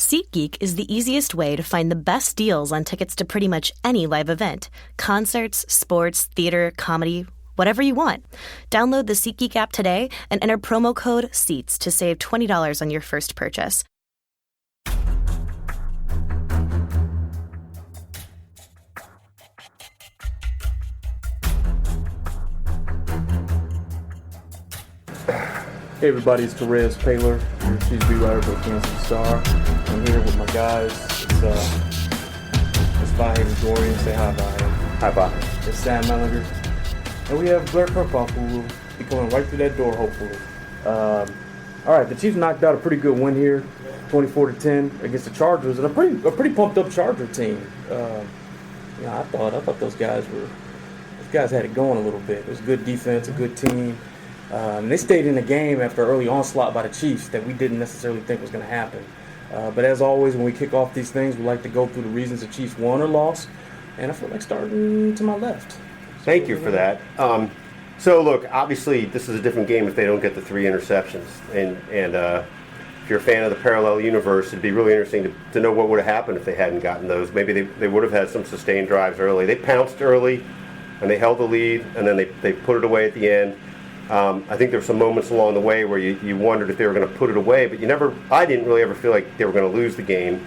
SeatGeek is the easiest way to find the best deals on tickets to pretty much any live event. Concerts, sports, theater, comedy, whatever you want. Download the SeatGeek app today and enter promo code SEATS to save $20 on your first purchase. Hey everybody, it's Therese Paylor, your Chiefs beat writer for the Kansas Star. I'm here with my guys. It's Vahe Dorian. Say hi, Vahe. Hi, Vahe. It's Sam Mellinger. And we have Blair Kirkhoff, who will be coming right through that door, hopefully. All right, the Chiefs knocked out a pretty good win here, 24-10 against the Chargers, and a pretty pumped up Charger team. I thought those guys had it going a little bit. It was good defense, a good team. And they stayed in the game after an early onslaught by the Chiefs that we didn't necessarily think was going to happen. But as always, when we kick off these things, we like to go through the reasons the Chiefs won or lost. And I feel like starting to my left. Thank you for that. So look, obviously this is a different game if they don't get the 3 interceptions. And if you're a fan of the parallel universe, it'd be really interesting to know what would have happened if they hadn't gotten those. Maybe they would have had some sustained drives early. They pounced early, and they held the lead, and then they put it away at the end. I think there were some moments along the way where you wondered if they were going to put it away, but I didn't really ever feel like they were going to lose the game.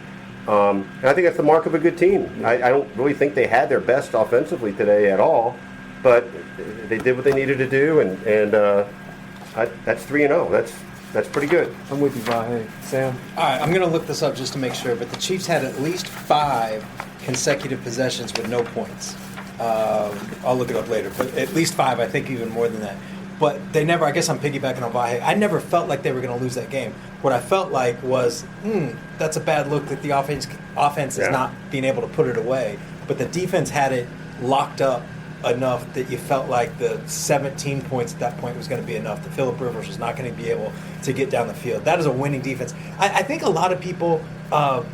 And I think that's the mark of a good team. I don't really think they had their best offensively today at all, but they did what they needed to do, and that's 3-0. That's pretty good. I'm with you, Vahe. Sam? All right, I'm going to look this up just to make sure, but the Chiefs had at least 5 consecutive possessions with no points. I'll look it up later, but at least 5, I think even more than that. But they never, I guess I'm piggybacking on Vahe, I never felt like they were going to lose that game. What I felt like was, that's a bad look that the offense is not being able to put it away. But the defense had it locked up enough that you felt like the 17 points at that point was going to be enough. That Phillip Rivers was not going to be able to get down the field. That is a winning defense. I think a lot of people,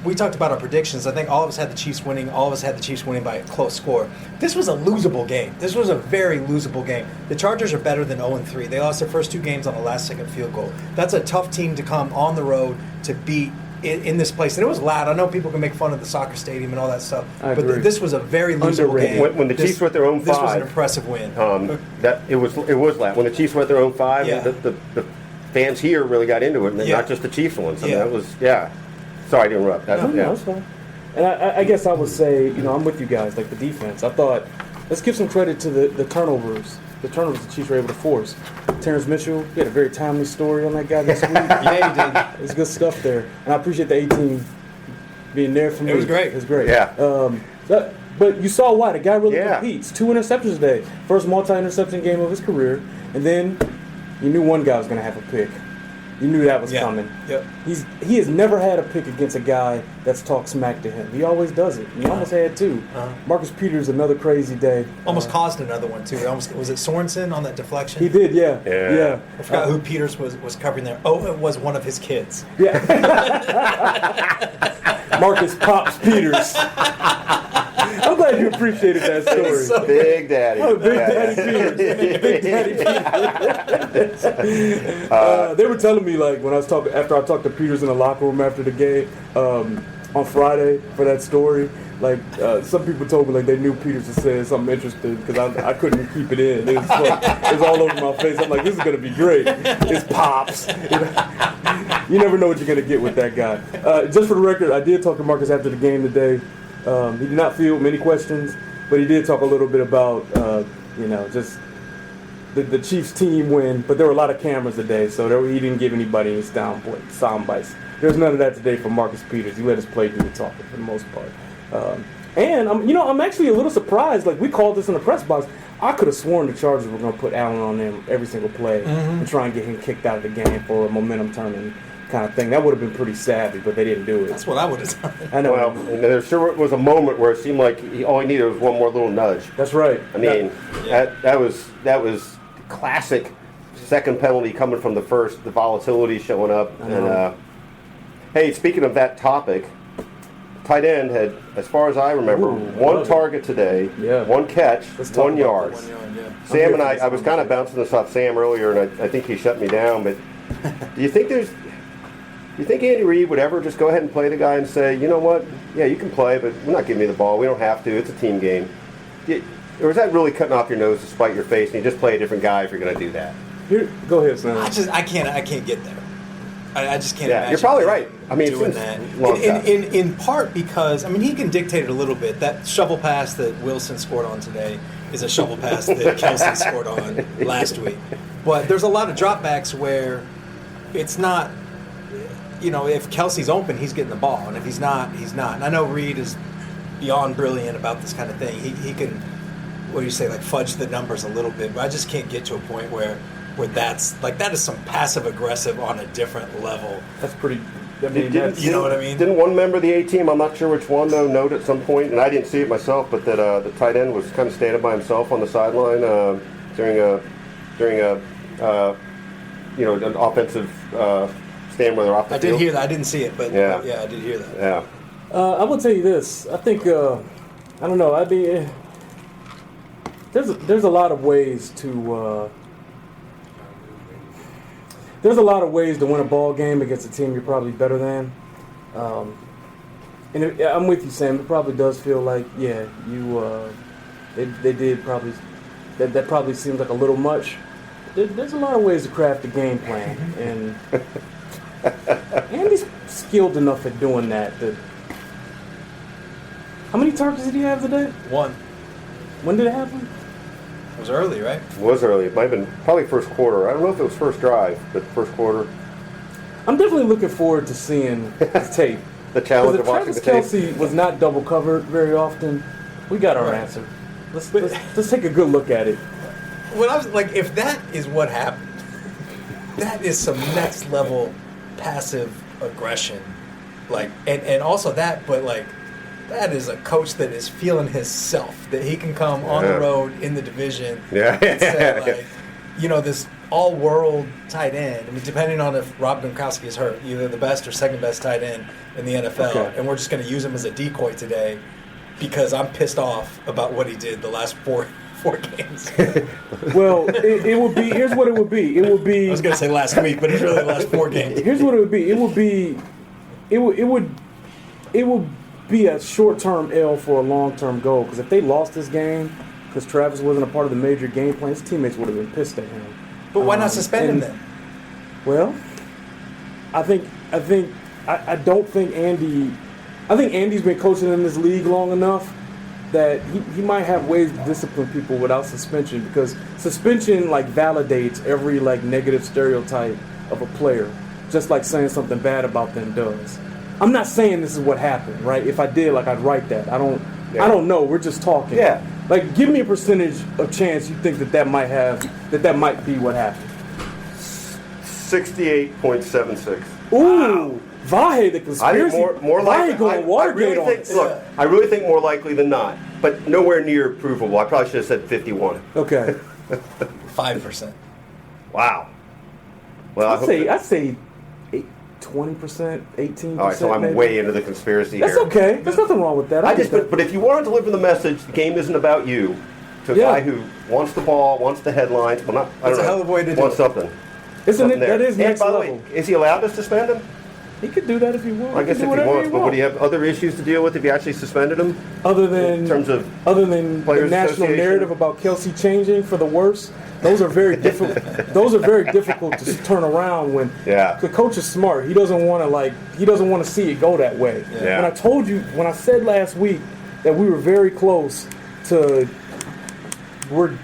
we talked about our predictions. I think all of us had the Chiefs winning. All of us had the Chiefs winning by a close score. This was a losable game. This was a very losable game. The Chargers are better than 0-3. They lost their first 2 games on a last-second field goal. That's a tough team to come on the road to beat in this place. And it was loud. I know people can make fun of the soccer stadium and all that stuff, but this was a very losable game. When the Chiefs were at their own 5, this was an impressive win. It was loud. When the Chiefs were at their own 5, the fans here really got into it, and not just the Chiefs ones. I mean, that was Sorry to interrupt. No, that's fine. And I guess I would say, I'm with you guys. Like the defense, I thought let's give some credit to the turnovers. The turnovers the Chiefs were able to force. Terrence Mitchell, he had a very timely story on that guy this week. Yeah, he did. It's good stuff there. And I appreciate the 18 being there for me. It was great. It was great. Yeah. But you saw why. The guy really competes. 2 interceptions today. First multi-interception game of his career. And then you knew one guy was going to have a pick. You knew that was coming. Yep. He has never had a pick against a guy that's talked smack to him. He always does it. He almost had 2. Marcus Peters, another crazy day. Almost caused another one too. Was it Sorensen on that deflection? He did, yeah. I forgot who Peters was covering there. Oh, it was one of his kids. Yeah. Marcus Pops Peters. I'm glad you appreciated that story. Big Daddy. Oh, Big Daddy Peters. They were telling me, like, when after I talked to Peters in the locker room after the game on Friday for that story, like, some people told me, like, they knew Peters had said something interesting because I couldn't keep it in. It was all over my face. I'm like, this is going to be great. It's Pops. You never know what you're going to get with that guy. Just for the record, I did talk to Marcus after the game today. He did not field many questions, but he did talk a little bit about, just the Chiefs team win. But there were a lot of cameras today, so he didn't give anybody any sound bites. There's none of that today from Marcus Peters. He let us play do the talking for the most part. And I'm actually a little surprised. Like, we called this in the press box. I could have sworn the Chargers were going to put Allen on them every single play and try and get him kicked out of the game for a momentum turning kind of thing. That would have been pretty savvy, but they didn't do it. That's what I would have done. I know. Well, and there sure was a moment where it seemed like all he needed was one more little nudge. That's right. I mean, that was classic second penalty coming from the first, the volatility showing up. And hey, speaking of that topic, tight end had, as far as I remember, one target today, 1 catch, 1 yard. Sam and I was kind of bouncing this off Sam earlier, and I think he shut me down, but do you think you think Andy Reid would ever just go ahead and play the guy and say, you know what, yeah, you can play, but we're not giving you the ball. We don't have to. It's a team game. Or is that really cutting off your nose to spite your face and you just play a different guy if you're going to do that? Go ahead, Sam. I can't get there. I just can't imagine. You're probably right. I mean, doing that. In part because, I mean, he can dictate it a little bit. That shovel pass that Wilson scored on today is a shovel pass that Kelsey scored on last week. But there's a lot of dropbacks where it's not, if Kelsey's open, he's getting the ball. And if he's not, he's not. And I know Reed is beyond brilliant about this kind of thing. He can, what do you say, like fudge the numbers a little bit. But I just can't get to a point where that's like, that is some passive aggressive on a different level. That's pretty. I mean, you know what I mean? Didn't one member of the A team, I'm not sure which one though, note at some point, and I didn't see it myself, but that the tight end was kind of standing by himself on the sideline during an offensive stand where they're off the field. I did hear that. I didn't see it, but yeah, I did hear that. Yeah. I will tell you this. I think I don't know. I mean, there's a lot of ways to. There's a lot of ways to win a ball game against a team you're probably better than. And I'm with you, Sam. It probably does feel like, yeah, they did probably, that probably seems like a little much. There's a lot of ways to craft a game plan. And Andy's skilled enough at doing that. How many targets did he have today? 1. When did it happen? It was early, right? It was early. It might have been probably first quarter. I don't know if it was first drive, but first quarter. I'm definitely looking forward to seeing the tape. The challenge of watching Travis the tape. Kelce was not double covered very often. We got our answer. Let's take a good look at it. When I was like, if that is what happened, that is some next level passive aggression. Like, and also that, but like, that is a coach that is feeling himself, that he can come on the road in the division and say, like, this all-world tight end. I mean, depending on if Rob Gronkowski is hurt, either the best or second best tight end in the NFL, and we're just going to use him as a decoy today because I'm pissed off about what he did the last four games. Well, it would be. Here's what it would be. It would be. I was going to say last week, but it's really the last 4 games. Here's what it would be. It would be a short-term L for a long-term goal. Because if they lost this game, because Travis wasn't a part of the major game plan, his teammates would have been pissed at him. But why not suspend him then? Well, I don't think Andy. I think Andy's been coaching in this league long enough that he might have ways to discipline people without suspension, because suspension like validates every like negative stereotype of a player, just like saying something bad about them does. I'm not saying this is what happened, right? If I did, like, I'd write that. I don't know. We're just talking. Yeah. Like, give me a percentage of chance you think that might be what happened. 68.76. Ooh, Vahe, the conspiracy. I think more likely. Vahe going Watergate on it. Look, I really think more likely than not, but nowhere near provable. I probably should have said 51. Okay. 5%. Wow. Well, I'd say 20%, 18%. All right, so I'm maybe. way into the conspiracy That's here. okay. There's nothing wrong with that. But if you want to deliver the message, the game isn't about you. To a guy who wants the ball, wants the headlines, well, not. I don't know. That's a hell of a way to do wants it. something. Isn't it? That is next by the level. way, is he allowed to suspend him? He could do that if he wants. I guess if he wants, but would he have other issues to deal with if he actually suspended him? Other than the national association? narrative about Kelsey changing for the worse, those are very difficult. Those are very difficult to turn around when the coach is smart. He doesn't want to see it go that way. Yeah. When I said last week that we were very close to, we're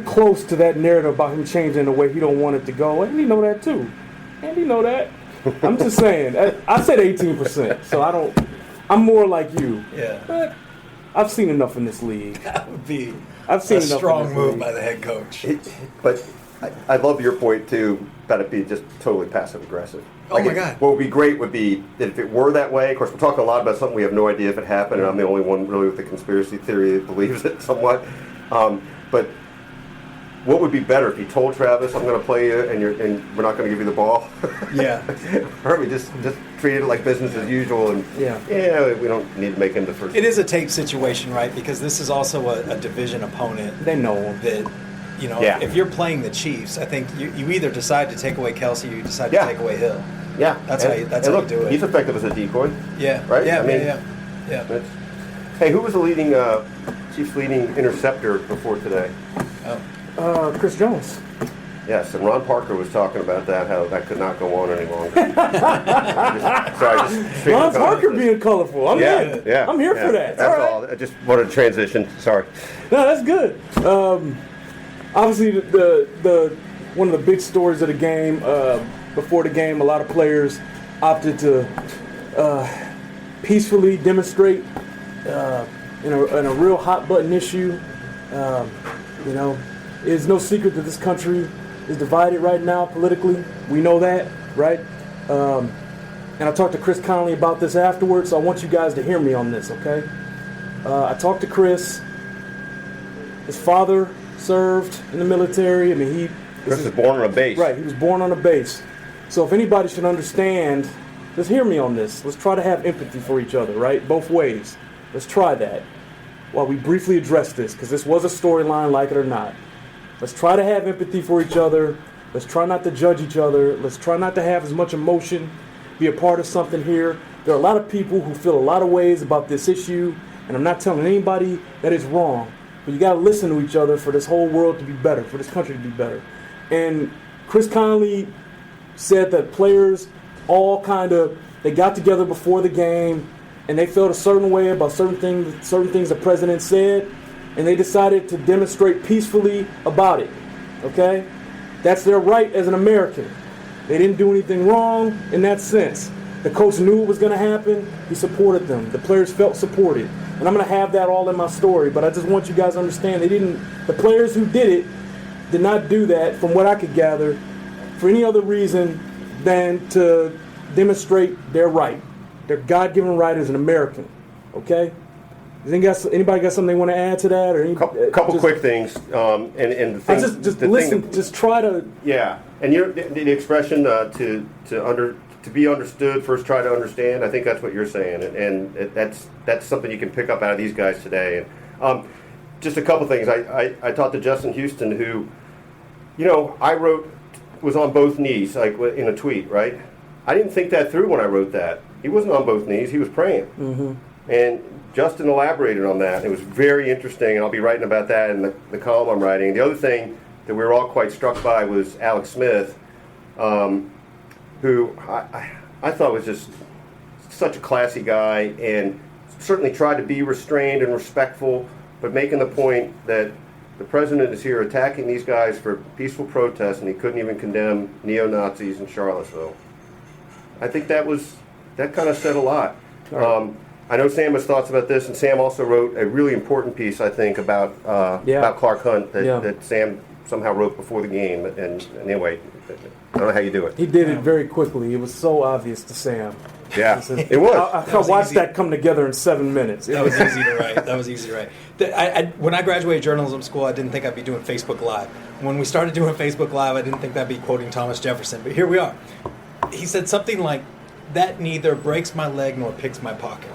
close to that narrative about him changing the way he don't want it to go. And he know that too. And he know that. I'm just saying. I said 18%, so I'm more like you. Yeah. But I've seen enough in this league. That would be a strong move by the head coach. But I love your point too about it being just totally passive aggressive. Oh my God. What would be great would be that if it were that way. Of course, we're talking a lot about something we have no idea if it happened, and I'm the only one really with the conspiracy theory that believes it somewhat. But what would be better if he told Travis, "I'm going to play you, and we're not going to give you the ball"? Yeah. Or we just treated it like business as usual, and we don't need to make him the first. It is a tape situation, right? Because this is also a division opponent. They know him. That, You know, Yeah. if you're playing the Chiefs, I think you either decide to take away Kelsey or you decide to take away Hill. Yeah, That's how you do it. He's effective as a decoy. Yeah, right. Yeah, I mean, yeah. Hey, who was the leading Chiefs leading interceptor before today? Chris Jones. Yes, and Ron Parker was talking about that, how that could not go on any longer. Ron Parker being colorful. I'm here. Yeah, I'm here for that. That's all. I just wanted to transition. Sorry. No, that's good. Obviously, the one of the big stories of the game, before the game, a lot of players opted to peacefully demonstrate in a real hot button issue. You know, it's no secret that this country is divided right now politically. We know that, right? And I talked to Chris Conley about this afterwards, so I want you guys to hear me on this, okay? I talked to Chris. His father served in the military. I mean, Chris was born on a base. Right, he was born on a base. So if anybody should understand, just hear me on this. Let's try to have empathy for each other, right? Both ways. Let's try that while we briefly address this, because this was a storyline, like it or not. Let's try to have empathy for each other. Let's try not to judge each other. Let's try not to have as much emotion, be a part of something here. There are a lot of people who feel a lot of ways about this issue, and I'm not telling anybody that it's wrong, but you got to listen to each other for this whole world to be better, for this country to be better. And Chris Conley said that players all they got together before the game, and they felt a certain way about certain things the president said, and they decided to demonstrate peacefully about it, okay? That's their right as an American. They didn't do anything wrong in that sense. The coach knew it was going to happen. He supported them. The players felt supported. And I'm going to have that all in my story, but I just want you guys to understand the players who did it did not do that, from what I could gather, for any other reason than to demonstrate their right, their God-given right as an American, okay? Anybody got something they want to add to that, or couple quick things? And the thing, just listen. Just try to. Yeah, and the expression to be understood, first try to understand. I think that's what you're saying, and that's something you can pick up out of these guys today. And just a couple things. I talked to Justin Houston, who, I was on both knees, like in a tweet, right? I didn't think that through when I wrote that. He wasn't on both knees. He was praying. Mm-hmm. And Justin elaborated on that. It was very interesting, and I'll be writing about that in the column I'm writing. The other thing that we were all quite struck by was Alex Smith, who I thought was just such a classy guy, and certainly tried to be restrained and respectful, but making the point that the president is here attacking these guys for peaceful protests, and he couldn't even condemn neo-Nazis in Charlottesville. I think that kind of said a lot. I know Sam has thoughts about this, and Sam also wrote a really important piece, I think, about Clark Hunt that Sam somehow wrote before the game. And anyway, I don't know how you do it. He did it very quickly. It was so obvious to Sam. Yeah, it was. I watched that come together in 7 minutes. That was easy to write. When I graduated journalism school, I didn't think I'd be doing Facebook Live. When we started doing Facebook Live, I didn't think I'd be quoting Thomas Jefferson. But here we are. He said something like, "That neither breaks my leg nor picks my pocket."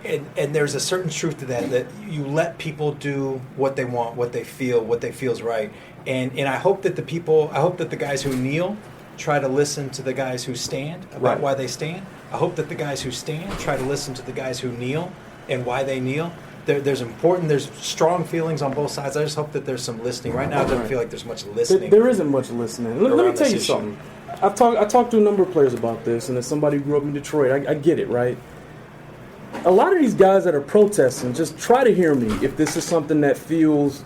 And there's a certain truth to that you let people do what they want, what they feel, what they feel's right. And I hope that the guys who kneel try to listen to the guys who stand about why they stand. I hope that the guys who stand try to listen to the guys who kneel and why they kneel. There's strong feelings on both sides. I just hope that there's some listening. Right now, it doesn't feel like there's much listening. There isn't much listening. Let me tell you something. I talked to a number of players about this, and as somebody who grew up in Detroit, I get it, right? A lot of these guys that are protesting, just try to hear me if this is something that feels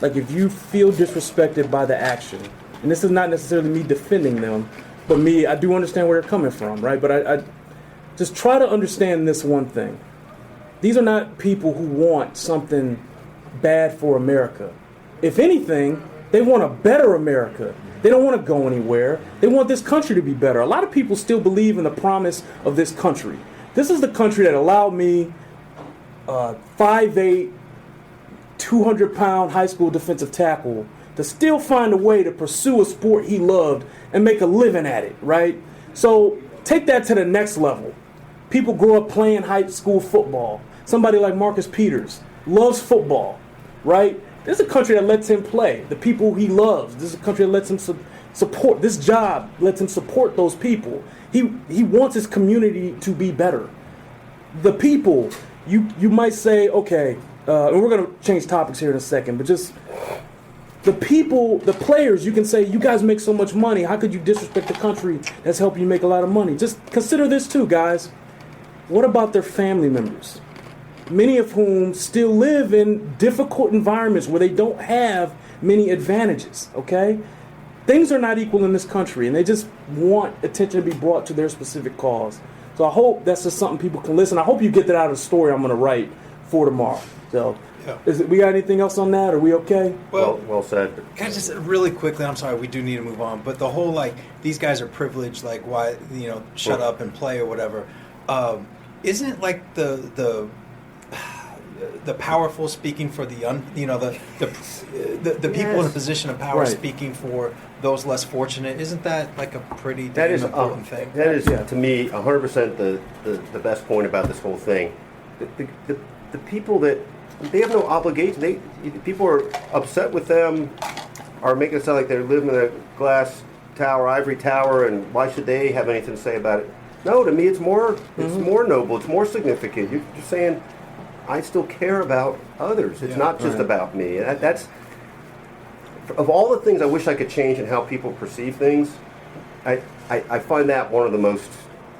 like, if you feel disrespected by the action. And this is not necessarily me defending them, but I do understand where they're coming from, right? But I just try to understand this one thing. These are not people who want something bad for America. If anything, they want a better America. They don't want to go anywhere. They want this country to be better. A lot of people still believe in the promise of this country. This is the country that allowed me, 5'8", 200-pound high school defensive tackle, to still find a way to pursue a sport he loved and make a living at it, right? So take that to the next level. People grow up playing high school football. Somebody like Marcus Peters loves football, right? This is a country that lets him play. The people he loves. This is a country that lets him support. This job lets him support those people. He wants his community to be better. The people, you might say, okay, and we're going to change topics here in a second, but just the people, the players, you can say, you guys make so much money. How could you disrespect the country that's helping you make a lot of money? Just consider this too, guys. What about their family members? Many of whom still live in difficult environments where they don't have many advantages, okay? Things are not equal in this country, and they just want attention to be brought to their specific cause. So I hope that's just something people can listen. I hope you get that out of the story I'm going to write for tomorrow. So, we got anything else on that? Are we okay? Well said. Can I just really quickly? I'm sorry, we do need to move on. But the whole these guys are privileged. Why shut up and play or whatever? Isn't it like the powerful speaking for the people in a position of power speaking for those less fortunate? Isn't that like a pretty important thing? That is to me 100% the best point about this whole thing. The people that they have no obligation. People are upset with them, are making it sound like they're living in a glass tower, ivory tower, and why should they have anything to say about it? No, to me it's more noble, it's more significant. You're just saying, I still care about others. It's not just about me. That's of all the things I wish I could change in how people perceive things. I find that one of the most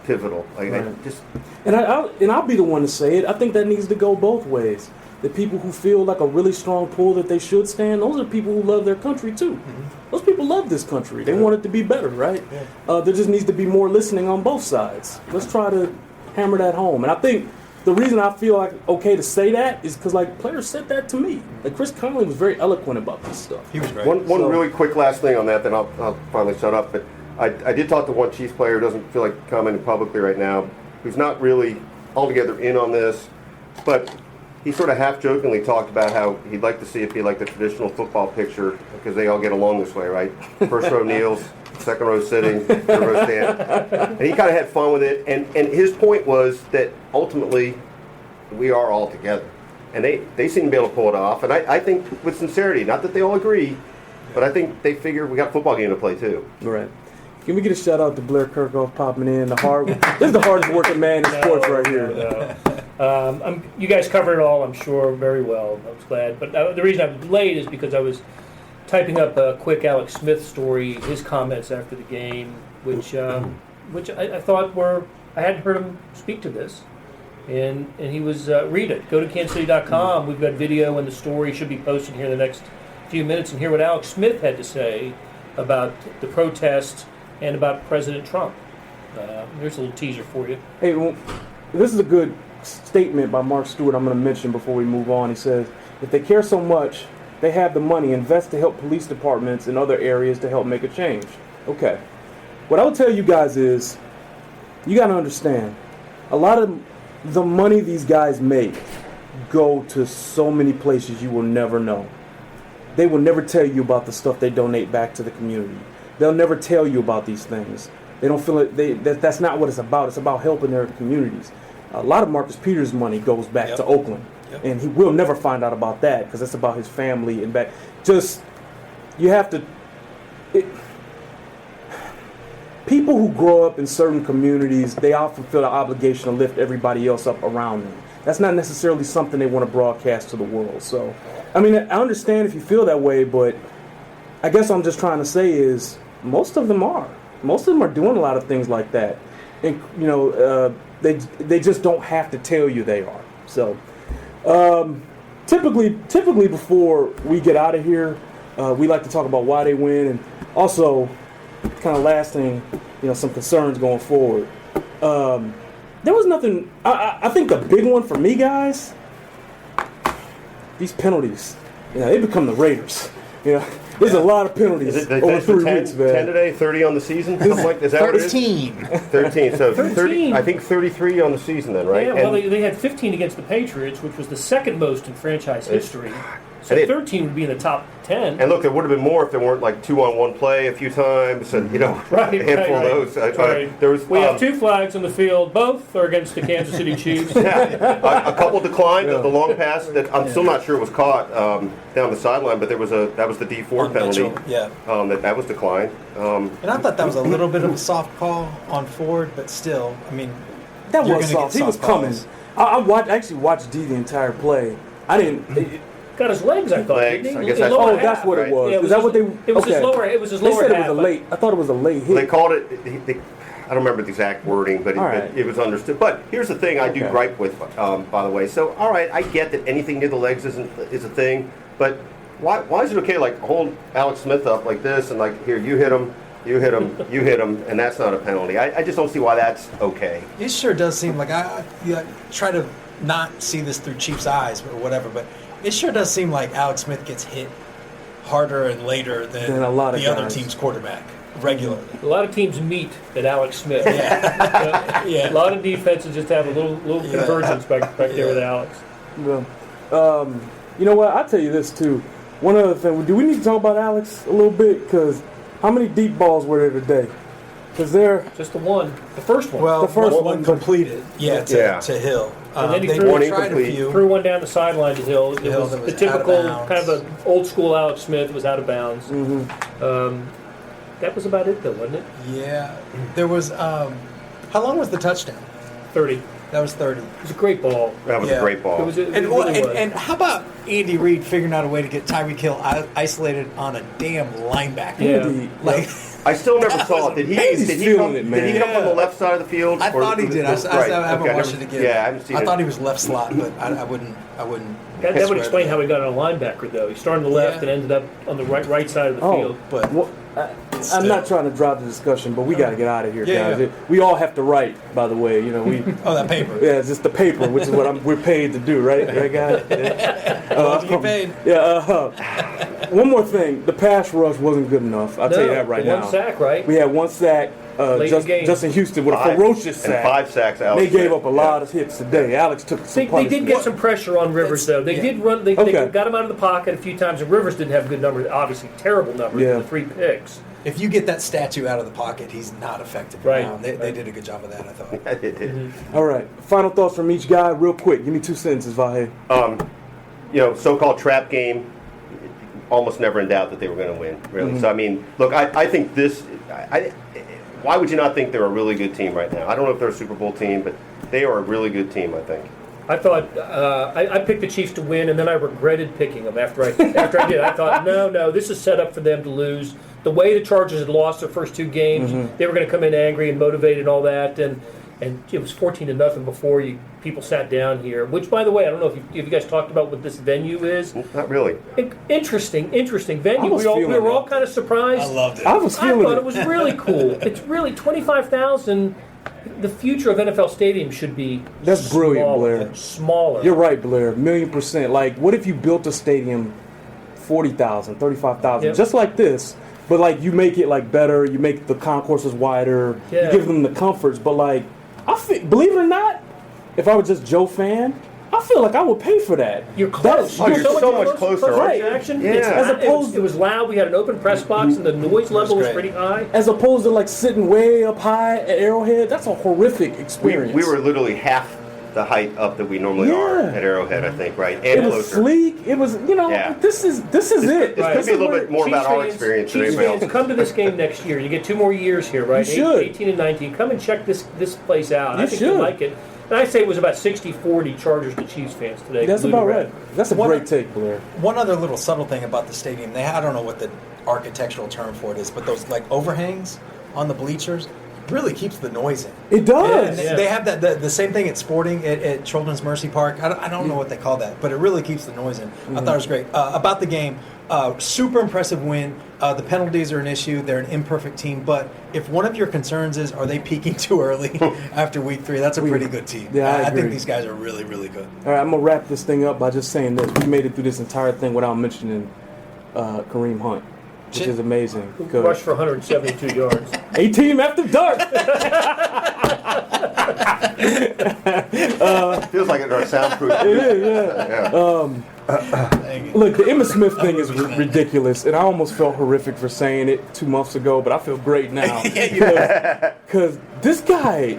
pivotal. I'll be the one to say it. I think that needs to go both ways. The people who feel like a really strong pull that they should stand, those are people who love their country too. Mm-hmm. Those people love this country. They want it to be better, right? Yeah. There just needs to be more listening on both sides. Let's try to hammer that home. And I think the reason I feel like okay to say that is because players said that to me. Chris Conley was very eloquent about this stuff. He was great. One really quick last thing on that, then I'll finally shut up. But I did talk to one Chiefs player who doesn't feel like commenting publicly right now, who's not really altogether in on this, but he sort of half-jokingly talked about how he'd like to see it be like the traditional football picture because they all get along this way, right? First row kneels, second row sitting, third row stand. And he kind of had fun with it. And his point was that ultimately we are all together. And they seem to be able to pull it off. And I think with sincerity, not that they all agree, but I think they figure we got a football game to play too. Right. Can we get a shout out to Blair Kirkhoff popping in? This is the hardest working man in sports right here. You guys covered it all, I'm sure, very well. I was glad. But the reason I'm late is because I was typing up a quick Alex Smith story, his comments after the game, which I thought I hadn't heard him speak to this. And he was, read it. Go to kansascity.com. We've got video and the story should be posted here in the next few minutes and hear what Alex Smith had to say about the protest and about President Trump. Here's a little teaser for you. Hey, this is a good statement by Mark Stewart I'm going to mention before we move on. He says, if they care so much, they have the money, invest to help police departments in other areas to help make a change. Okay. What I will tell you guys is, you got to understand, a lot of the money these guys make go to so many places you will never know. They will never tell you about the stuff they donate back to the community. They'll never tell you about these things. They don't feel that's not what it's about. It's about helping their communities. A lot of Marcus Peters' money goes back to Oakland, and he will never find out about that because it's about his family and back. You have to. People who grow up in certain communities, they often feel the obligation to lift everybody else up around them. That's not necessarily something they want to broadcast to the world. So, I mean, I understand if you feel that way, but I guess I'm just trying to say is most of them are. Most of them are doing a lot of things like that, and they just don't have to tell you they are. So, typically before we get out of here, we like to talk about why they win, and also kind of lasting, some concerns going forward. There was nothing. I think the big one for me, guys, these penalties. They become the Raiders. There's a lot of penalties over 3 weeks, man. 10 today, 30 on the season? Is that 13. What it is? 13. So 30, I think 33 on the season then, right? Yeah, well, they had 15 against the Patriots, which was the second most in franchise history. So 13 would be in the top 10. And look, there would have been more if there weren't like 2-on-1 play a few times, and a handful of those. There was. We have 2 flags on the field. Both are against the Kansas City Chiefs. A couple declined. The long pass that I'm still not sure was caught down the sideline, but that was the D4 penalty. Yeah. That was declined. And I thought that was a little bit of a soft call on Ford, but still, I mean, That you're was gonna soft. get He was soft coming. calls. I actually watched D the entire play. I didn't. Got his legs, I thought. Legs, Didn't he? I guess His that's- lower Oh, that's half, what right? it was. Yeah, Is that what they? It was his okay. lower. It was his They lower said it half. was a late. I thought it was a late hit. They called it. I don't remember the exact wording, but All right. it was understood. But here's the thing: I do Okay. gripe with, by the way. So, all right, I get that anything near the legs is a thing, but why is it okay? Like hold Alex Smith up like this, and like here, you hit him, you hit him, you hit him, and that's not a penalty. I just don't see why that's okay. It sure does seem like I try to not see this through Chiefs' eyes or whatever, but it sure does seem like Alex Smith gets hit harder and later than a lot of the other guys. team's quarterback regularly. A lot of teams meet at Alex Smith. Yeah. A lot of defenses just have a little convergence back there with Alex. Well, you know what? I'll tell you this too. One other thing. Do we need to talk about Alex a little bit? Because how many deep balls were there today? Because they're Just the one, the first one. Well, The first one one completed. To Hill. And then he they threw one tried a incomplete. few. threw one down the sideline to Hill. It Hill was that was the typical out of bounds. kind of an old school Alex Smith was out of bounds. That was about it, though, wasn't it? Yeah. There was. How long was the touchdown? 30. That was 30. It was a great ball. That was Yeah. a great ball. It was. It And, really was. and how about Andy Reid figuring out a way to get Tyreek Hill isolated on a damn linebacker? Yeah. Andy, Like, I still never That saw was it. Did he? amazing. Did he Feeling come? it, Did he man. get up on the left side of the field? I or- thought he did. I Right. haven't Okay, watched never- it again. Yeah, I haven't seen I it. thought he was left slot, but I wouldn't. That would swear explain to how he got on a linebacker, though. He started on the left Yeah. and ended up on the right side of the oh, field. But well, I'm not trying to drive the discussion, but we got to get out of here, Yeah, guys. yeah. We all have to write, by the way. You know, we. Oh, that paper. Yeah, it's just the paper, which is what we're paid to do, right? Right, guys? Yeah. Well, you get paid. Yeah. One more thing: the pass rush wasn't good enough. I'll tell you that right one now. sack, right? We had one sack. Late in the game. Justin Houston with a ferocious sack. And 5 sacks. Alex They gave Smith. up a lot of hits today. Alex took some They did punishment. get some pressure on Rivers, though. They yeah. did run. They Okay. got him out of the pocket a few times, and Rivers didn't have good numbers. Obviously, terrible numbers. Yeah. The 3 picks. If you get that statue out of the pocket, he's not effective. Right. They did a good job of that, I thought. Yeah, it did. All right. Final thoughts from each guy, real quick. Give me 2 sentences, Vahe. So-called trap game. Almost never in doubt that they were going to win. Really. Mm-hmm. So I mean, look, I think this. Why would you not think they're a really good team right now? I don't know if they're a Super Bowl team, but they are a really good team. I think. I thought I picked the Chiefs to win, and then I regretted picking them after I did. I thought, no, this is set up for them to lose. The way the Chargers had lost their first 2 games, they were going to come in angry and motivated and all that, and it was 14-0 before people sat down here. Which, by the way, I don't know if you guys talked about what this venue is. Not really. Interesting venue. I was We feeling were all it. kind of surprised. I loved it. I was I feeling thought it was really cool. It's really 25,000. The future of NFL stadiums should be That's brilliant, smaller, Blair. Smaller. You're right, Blair. 1,000,000%. Like, what if you built a stadium 40,000, 35,000, Yep. just like this, but like you make it like better, you make the concourses wider, Yeah. you give them the comforts, but like, believe it or not, if I was just Joe fan, I feel like I would pay for that. You're close. That's- you're so much closer, closer aren't to you? action. Yeah. As opposed it was loud. We had an open press box, and the noise level was great. pretty high. As opposed to like sitting way up high at Arrowhead, that's a horrific experience. We were literally half the height up that we normally are Yeah. at Arrowhead, I think, right? It And was closer. sleek. It was, Yeah. this is it. This Right. could be a little bit more about our experience than Chiefs anybody fans, else. come to this game next year. You get 2 more years here, right? You should. 18 and 19. Come and check this place out. You I think should. you'll like it. And I say it was about 60-40 Chargers to Chiefs fans today. That's blue to about red. right. That's a What- great take, Blair. One other little subtle thing about the stadium, I don't know what the architectural term for it is, but those like overhangs on the bleachers really keeps the noise in. It does. And Yeah. they have that the same thing at Sporting at Children's Mercy Park. I don't know what they call that, but it really keeps the noise in. I thought it was great. About the game, super impressive win. The penalties are an issue. They're an imperfect team, but if one of your concerns is are they peaking too early after week 3, that's a pretty good team. Yeah, I I agree. think these guys are really, really good. All right, I'm gonna wrap this thing up by just saying this: we made it through this entire thing without mentioning Kareem Hunt, which is amazing. Good. Rushed for 172 yards. A team after dark. Feels like it's our soundproof. It is, yeah. Look, the Emmitt Smith thing is ridiculous, and I almost felt horrific for saying it 2 months ago, but I feel great now. Because this guy,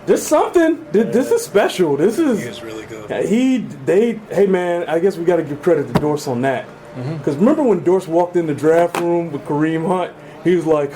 there's something. This is special. He is really good. Hey man, I guess we got to give credit to Dorse on that. Because remember when Dorse walked in the draft room with Kareem Hunt, he was like,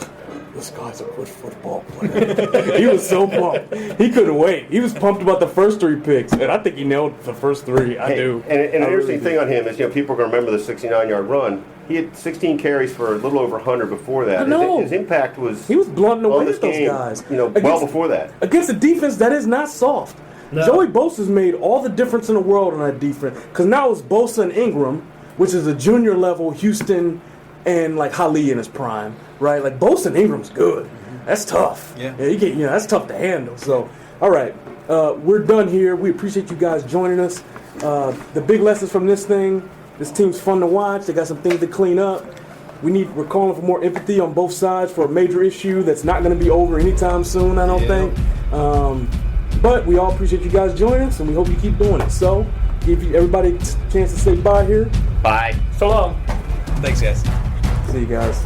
this guy's a good football player. He was so pumped. He couldn't wait. He was pumped about the first 3 picks, and I think he nailed the first 3. I do. And an interesting thing on him is, people are going to remember the 69-yard run. He had 16 carries for a little over 100 before that. I know. His impact was he was blunting away with at those guys. Well before that. Against a defense that is not soft. No. Joey Bosa's made all the difference in the world on that defense. Because now it's Bosa and Ingram, which is a junior level Houston and like Hali in his prime, right? Like Bosa and Ingram's good. That's tough. Yeah. That's tough to handle. So, all right, we're done here. We appreciate you guys joining us. The big lessons from this thing: this team's fun to watch. They got some things to clean up. We're calling for more empathy on both sides for a major issue that's not going to be over anytime soon. I don't think. But we all appreciate you guys joining us, and we hope you keep doing it. So, give everybody a chance to say bye here. Bye. So long. Thanks, guys. See you guys.